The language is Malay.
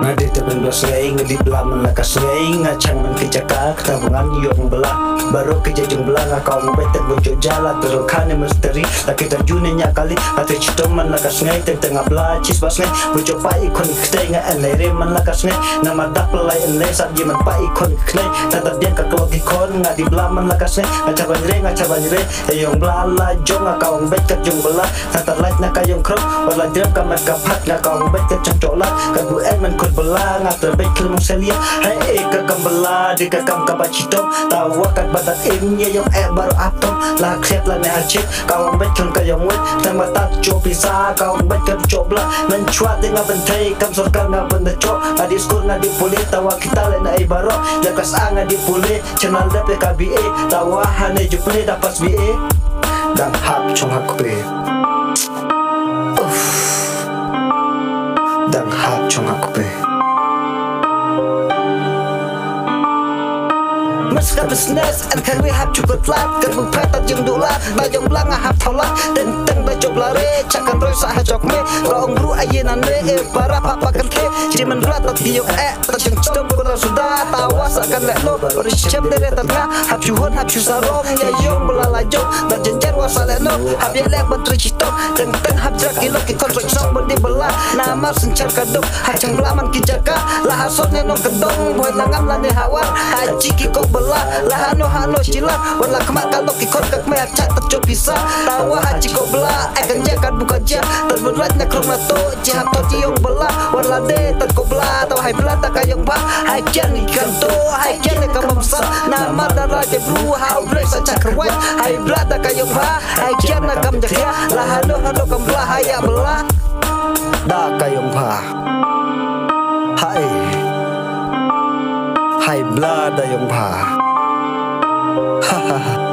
Ngadi temen belas reng, ngadi belah melakas reng, ngacang men kejaka, ketabungan yung belah. Baru kejajung belah, ngakau membetek bocok jala, terukane misteri, laki terjuni nyakali, hati cito men lakas ngai, tengah belah, cis bas ngai, bocok pai ikon kete, ngai man lakas ngai, nama dak pelai enai, saat jiman pai ikon kene, tatap dia kakelok ikon, ngadi belah men lakas ngai, ngacaban re, yung belah la jong, ngakau membetek jung belah, tatap lait nakayong krok, wala dirap kamar kapat, ngakau membetek cocok lah, kabu men kod belah, ngatur baik kelmung selia, hai kakam belah, di kakam kabacito, tawa kat badat imnya yung baru atom, lah kset lah ne acik, kawang baik kelm kayong wet, tang matat co pisa, kawang baik kelm cobla, mencuat dengan bentai, kam sorkan ngah benda co, ngadi skur ngadi pulih, tawa kita le na baro, lekas ngadi pulih, channel dap KBA, tawa hane jupne dapat BA, dan hap cung hap pe. Dan hap chung aku pe. Meska business and can we have cukup flat, kan bupetat yung dulat, bayong belang hap tholat, tenteng bajok lare, cakan roy sah jok me, kaong bru ayenan re, para papa kan ke, jiman belat tapi yung tajeng cedom kuna sudah, tawas akan lek lo, oricem dere tengah, hap cuhon hap cusarong, ya yung belalajong, dan jenjer wasale no, hap ye lek bantri cito, tenteng hap jerak ilok ikon roy sok bendi belah, nama sencar kadung, haceng belaman kijaka, lah hasotnya no kedong, boy langam lani hawan, haji kikok belah, lah hano silang, wala kemak kalau kikot kak me acak tercop bisa, tawa haji kok belah, akan jakan buka jah, terberat nyakrong nato, jihat to tiong belah, wala de terkok belah, tawa hai belah tak kayong bah, hai kian ikan to, hai kian ikan mamsa, nama darah je bru, hau bre sacak kerwet, hai belah tak kayong bah, hai kian nakam jahya, lah hano kam belah, haya belah, dah kayong bah, hai belah da yung bah. Hahaha.